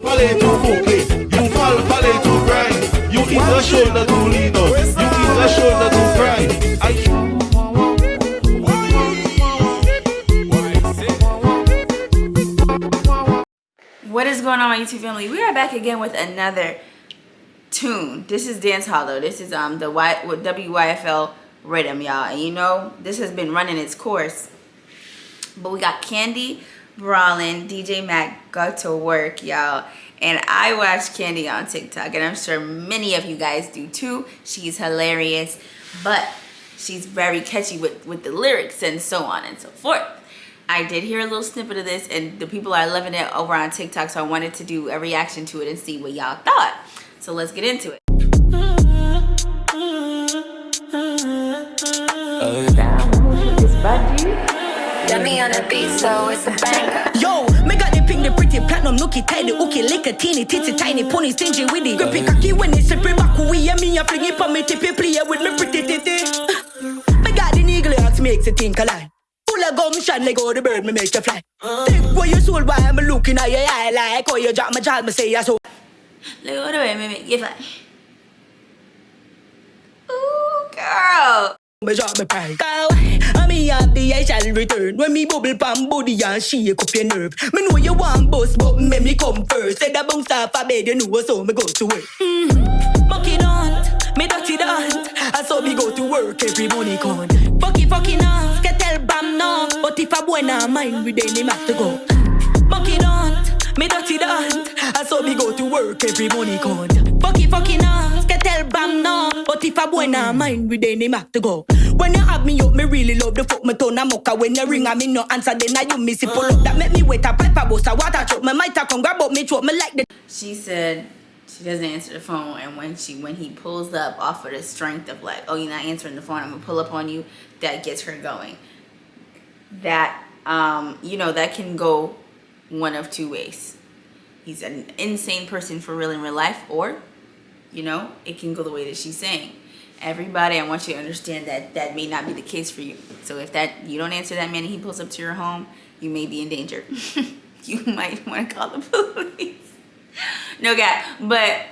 ballet too funky. You fall ballet too grind. You eat a shoulder too lean up. You eat a shoulder too cry. What is going on, my YouTube family? We are back again with another tune. This is Dance Hollow. This is the WYFL rhythm, y'all. And you know, this has been running its course. But we got Khandy, Brawling, DJ Mac got to work, y'all. And I watch Khandy on TikTok, and I'm sure many of you guys do too. She's hilarious, but she's very catchy with the lyrics and so on and so forth. I did hear a little snippet of this, and the people are loving it over on TikTok, so I wanted to do a reaction to it and see what y'all thought. So let's get into it. Dummy on the beat, so it's a banger. Yo, me got the pink, the pretty platinum, nookie, tidy, okay, lick a teeny, titty, tiny, pony, stingy with it. Grippy cocky when it's a pretty back, we and me, a fling it on me, tippy, play with me, pretty titty. Me got the eagle, it makes it think a lie. Full of gumption, like all the bird, me make you fly. Think what your soul, why I'm looking at your eye, like, oh, you drop my child, me say, so. Like all the way, me make you fly. Ooh, girl. Me drop my pride. I me have the I shall return. When me bubble pan body and shake up your nerve. Me know you want boss, but me come first. Said I bounce off a bed, you know, so me go to work. Bucky don't, me dirty don't. I saw me go to work every money count. Bucky fucking off, can tell bam no. But if I boy not mind, we then him have to go. Bucky don't, me dirty don't. I saw me go to work every money count. Bucky fucking off, can tell bam no. But if a boy not mind, we then him have to go. When you have me up, me really love the fuck me turn a mucka. When you ring and me no answer, then I you miss it pull up. That make me wait a pipe a bust a water truck. Me might come grab up me throat, me like the. She said she doesn't answer the phone, and when he pulls up off of the strength of like, oh, you're not answering the phone, I'm gonna pull up on you, that gets her going. That you know, that can go one of two ways. He's an insane person for real in real life, or you know, it can go the way that she's saying. Everybody, I want you to understand that that may not be the case for you. So if that you don't answer that man and he pulls up to your home, you may be in danger. You might want to call the police. No guy, but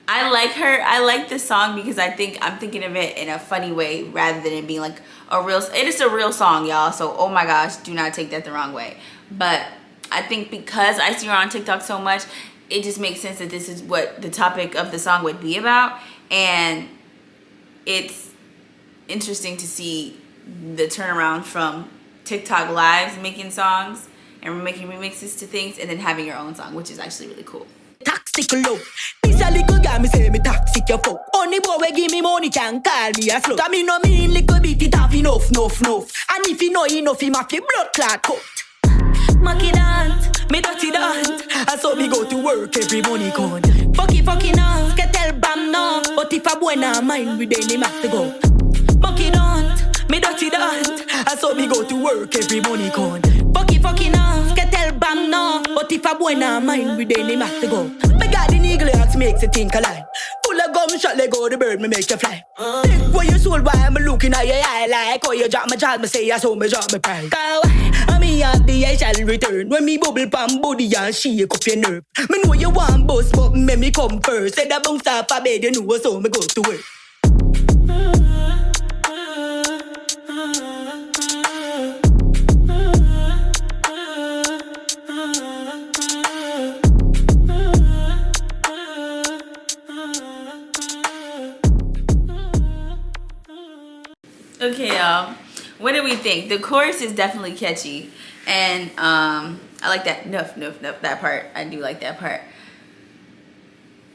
I like her. I like this song because I'm thinking of it in a funny way rather than it being like a real. It is a real song, y'all. So oh my gosh, do not take that the wrong way. But I think because I see her on TikTok so much, it just makes sense that this is what the topic of the song would be about. And it's interesting to see the turnaround from TikTok lives making songs and making remixes to things and then having your own song, which is actually really cool. Toxic love. This a little guy me say me toxic your fuck. Only boy we give me money can call me a slut. I mean no mean little bit it have enough. And if you know enough, him have your blood clot cut. Monkey dance, me dirty dance. I saw me go to work every money count. Bucky fucking off, can tell bam no. But if a boy not mind, we then him have to go. Bucky don't, me dirty dance. I saw me go to work every money count. Bucky fucking off, can tell bam no. But if a boy not mind, we then him have to go. Me got the eagle axe makes you think a lie. Full of gunshot, let go the bird, me make you fly. Think what your soul, why I'm looking at your eye like, oh you drop my child, me say I saw me drop my pride. I me have the I shall return. When me bubble pan body and shake up your nerve. Me know you want boss, but me come first. Said I bounce off a bed, you know, so me go to work. Okay, y'all. What do we think? The chorus is definitely catchy, and I like that nuff that part. I do like that part.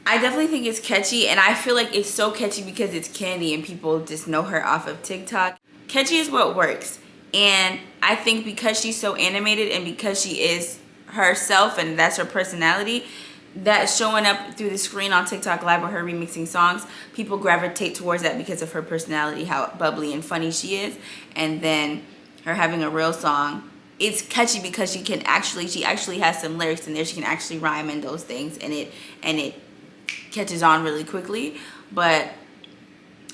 I definitely think it's catchy, and I feel like it's so catchy because it's Khandy and people just know her off of TikTok. Catchy is what works, and I think because she's so animated and because she is herself and that's her personality, that showing up through the screen on TikTok live with her remixing songs, people gravitate towards that because of her personality, how bubbly and funny she is. And then her having a real song, it's catchy because she actually has some lyrics in there. She can actually rhyme in those things, and it catches on really quickly. But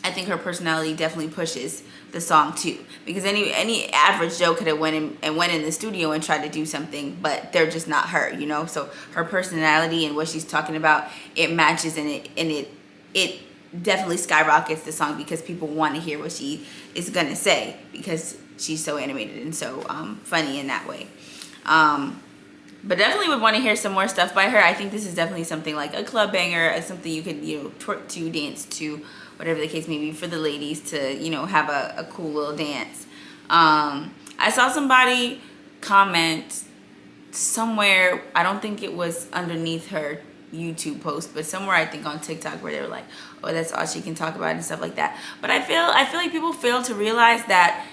I think her personality definitely pushes the song too, because any average Joe could have went in the studio and tried to do something, but they're just not her, you know. So her personality and what she's talking about, it matches, and it definitely skyrockets the song because people want to hear what she is gonna say because she's so animated and so funny in that way. But definitely would want to hear some more stuff by her. I think this is definitely something like a club banger, something you could, you know, twerk to, dance to, whatever the case may be, for the ladies to, you know, have a cool little dance. I saw somebody comment somewhere, I don't think it was underneath her YouTube post, but somewhere I think on TikTok, where they were like, oh, that's all she can talk about and stuff like that. But I feel like people fail to realize that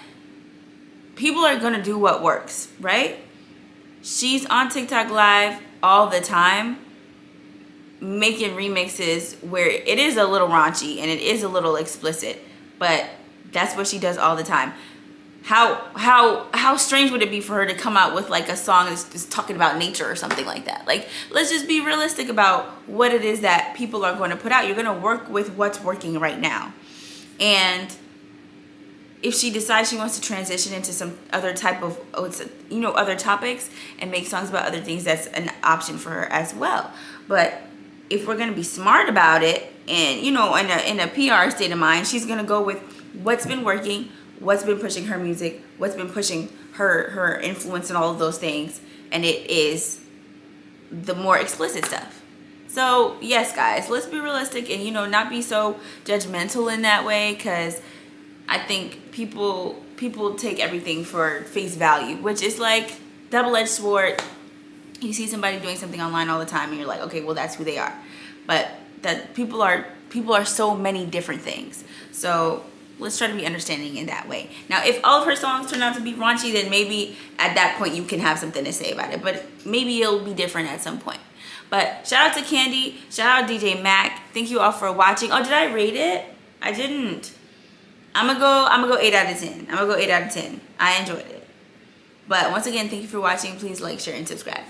people are gonna do what works, right? She's on TikTok live all the time making remixes where it is a little raunchy and it is a little explicit, but that's what she does all the time. How strange would it be for her to come out with like a song that's just talking about nature or something like that? Like, let's just be realistic about what it is that people are going to put out. You're going to work with what's working right now. And if she decides she wants to transition into some other type of, you know, other topics and make songs about other things, that's an option for her as well. But if we're going to be smart about it and, you know, in a PR state of mind, she's going to go with what's been working, what's been pushing her music, what's been pushing her influence and all of those things. And it is the more explicit stuff. So yes, guys, let's be realistic and, you know, not be so judgmental in that way, because I think people take everything for face value, which is like double-edged sword. You see somebody doing something online all the time and you're like, okay, well, that's who they are. But that people are so many different things. So let's try to be understanding in that way. Now, if all of her songs turn out to be raunchy, then maybe at that point you can have something to say about it. But maybe it'll be different at some point. But shout out to Khandy. Shout out DJ Mac. Thank you all for watching. Oh, did I rate it? I didn't. I'm gonna go 8 out of 10. I'm gonna go 8 out of 10. I enjoyed it. But once again, thank you for watching. Please like, share, and subscribe.